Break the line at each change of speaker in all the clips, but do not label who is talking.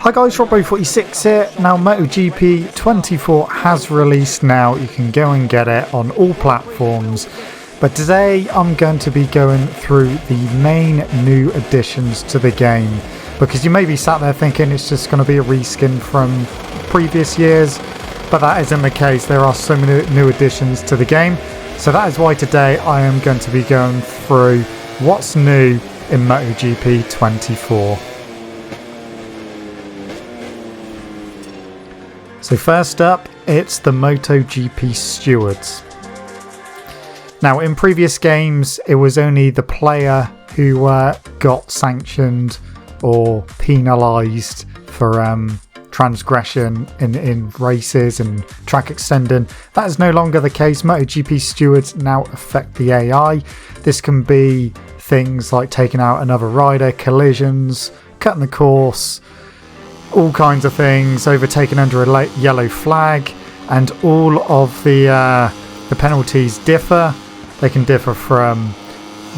Hi guys, Robbo46 here. Now MotoGP 24 has released now. You can go and get it on all platforms. But today I'm going to be going through the main new additions to the game. Because you may be sat there thinking it's just going to be a reskin from previous years. But that isn't the case. There are so many new additions to the game. So that is why today I am going to be going through what's new in MotoGP 24. So first up, it's the MotoGP Stewards. Now in previous games, it was only the player who got sanctioned or penalised for transgression in races and track extending. That is no longer the case. MotoGP Stewards now affect the AI. This can be things like taking out another rider, collisions, cutting the course, all kinds of things, overtaken under a yellow flag, and all of the penalties differ. They can differ from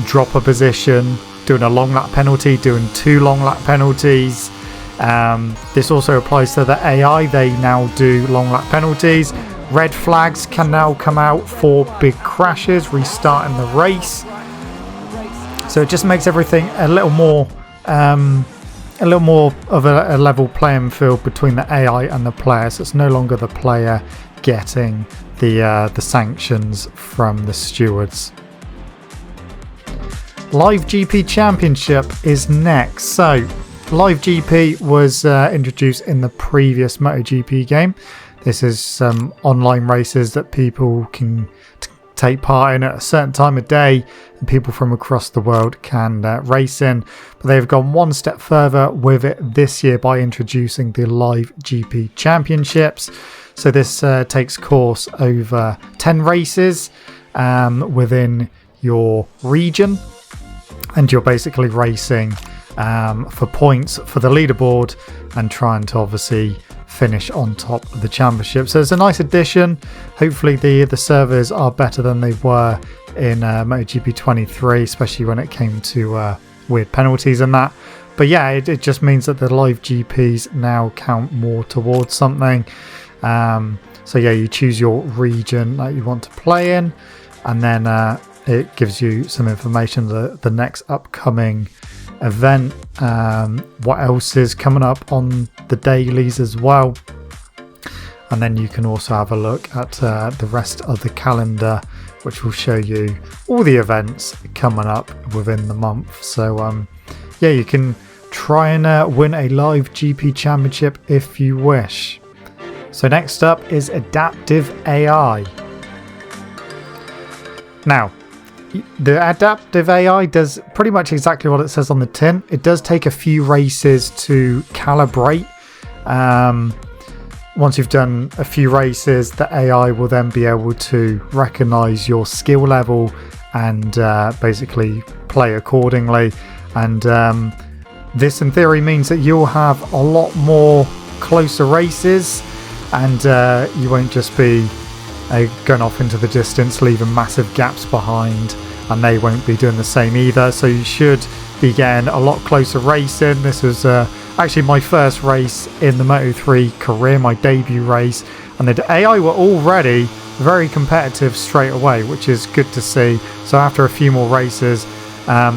drop a position, doing a long lap penalty, doing 2 long lap penalties. This also applies to the AI. They now do long lap penalties. Red flags can now come out for big crashes, restarting the race. So it just makes everything a little more of a level playing field between the AI and the player. So it's no longer the player getting the sanctions from the stewards. Live GP Championship is next. So Live GP was introduced in the previous MotoGP game. This is some online races that people can take part in at a certain time of day, and people from across the world can race in. But they've gone one step further with it this year by introducing the Live GP Championships. So this takes course over 10 races within your region, and you're basically racing for points for the leaderboard and trying to obviously finish on top of the championship. So it's a nice addition. Hopefully the servers are better than they were in MotoGP 23, especially when it came to weird penalties and that. But yeah, it just means that the live GPs now count more towards something. So yeah, you choose your region that you want to play in, and then it gives you some information, the next upcoming event, what else is coming up on the dailies as well, and then you can also have a look at the rest of the calendar, which will show you all the events coming up within the month. So yeah, you can try and win a live GP championship if you wish. So next up is adaptive AI. Now the adaptive AI does pretty much exactly what it says on the tin. It does take a few races to calibrate. Once you've done a few races, the AI will then be able to recognize your skill level and basically play accordingly. And this in theory means that you'll have a lot more closer races, and you won't just be going off into the distance, leaving massive gaps behind, and they won't be doing the same either. So you should be getting a lot closer racing. This was actually my first race in the Moto3 career, my debut race, and the AI were already very competitive straight away, which is good to see. So after a few more races,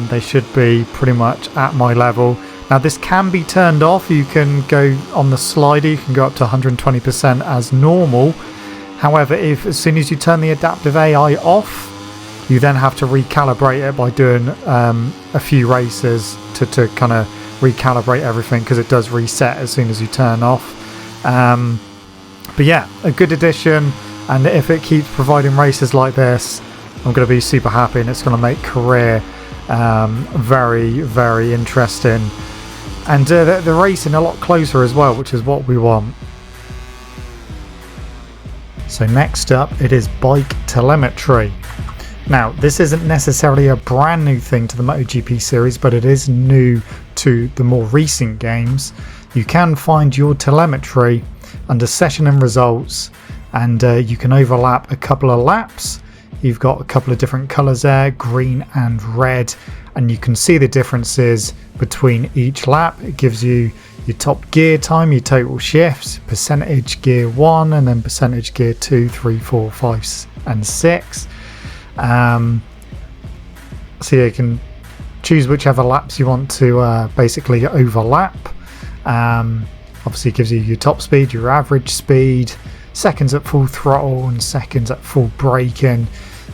they should be pretty much at my level. Now this can be turned off. You can go on the slider, you can go up to 120% as normal. However, if as soon as you turn the adaptive AI off, you then have to recalibrate it by doing a few races to kind of recalibrate everything, because it does reset as soon as you turn off. But yeah, a good addition, and if it keeps providing races like this, I'm going to be super happy, and it's going to make career very, very interesting, and the racing a lot closer as well, which is what we want. So next up, it is bike telemetry. Now, this isn't necessarily a brand new thing to the MotoGP series, but it is new to the more recent games. You can find your telemetry under session and results, and you can overlap a couple of laps. You've got a couple of different colours there, green and red, and you can see the differences between each lap. It gives you your top gear time, your total shifts, percentage gear 1, and then percentage gear 2, 3, 4, 5, and 6. So you can choose whichever laps you want to basically overlap. Obviously it gives you your top speed, your average speed, seconds at full throttle and seconds at full braking.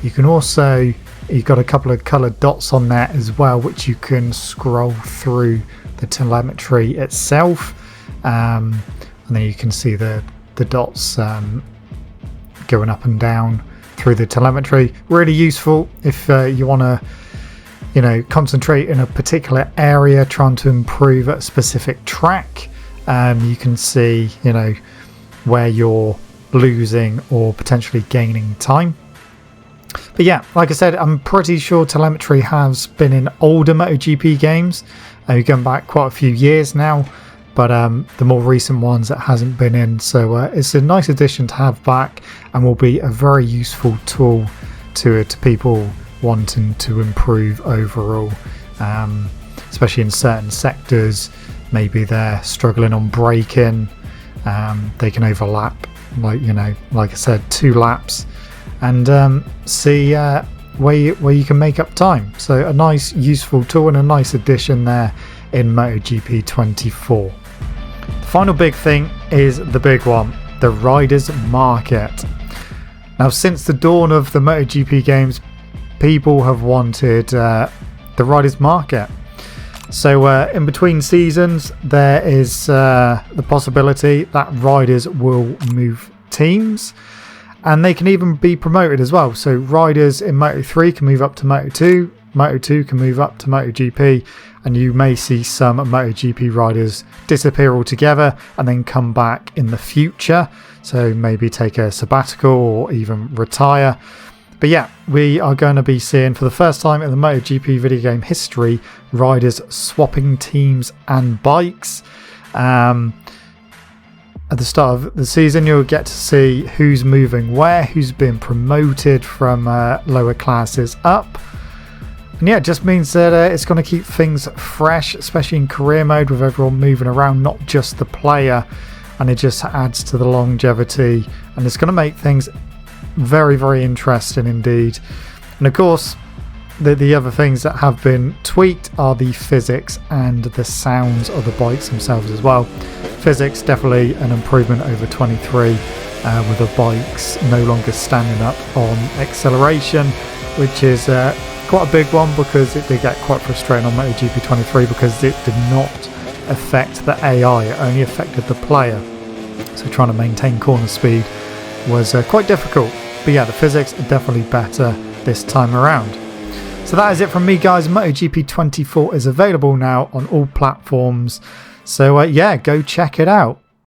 You can also, you've got a couple of coloured dots on there as well, which you can scroll through the telemetry itself, and then you can see the dots going up and down through the telemetry. Really useful if you want to concentrate in a particular area, trying to improve at a specific track. You can see where you're losing or potentially gaining time. But yeah, like I said, I'm pretty sure telemetry has been in older MotoGP games. Going back quite a few years now, but the more recent ones it hasn't been in. So it's a nice addition to have back, and will be a very useful tool to people wanting to improve overall, especially in certain sectors. Maybe they're struggling on braking. They can overlap, like I said, 2 laps, and see where you can make up time. So a nice useful tool and a nice addition there in MotoGP 24. The final big thing is the big one, the riders market. Now, since the dawn of the MotoGP games, people have wanted the riders market. So in between seasons, there is the possibility that riders will move teams, and they can even be promoted as well. So riders in Moto3 can move up to Moto2, Moto2 can move up to MotoGP, and you may see some MotoGP riders disappear altogether and then come back in the future. So maybe take a sabbatical or even retire. But yeah, we are going to be seeing, for the first time in the MotoGP video game history, riders swapping teams and bikes. At the start of the season, you'll get to see who's moving where, who's been promoted from lower classes up. And yeah, it just means that it's going to keep things fresh, especially in career mode with everyone moving around, not just the player. And it just adds to the longevity, and it's going to make things very, very interesting indeed. And of course, the other things that have been tweaked are the physics and the sounds of the bikes themselves as well. Physics definitely an improvement over 23, with the bikes no longer standing up on acceleration, which is quite a big one, because it did get quite frustrating on MotoGP 23 because it did not affect the AI, it only affected the player. So trying to maintain corner speed was quite difficult. But yeah, the physics are definitely better this time around. So that is it from me, guys. MotoGP 24 is available now on all platforms. So yeah, go check it out.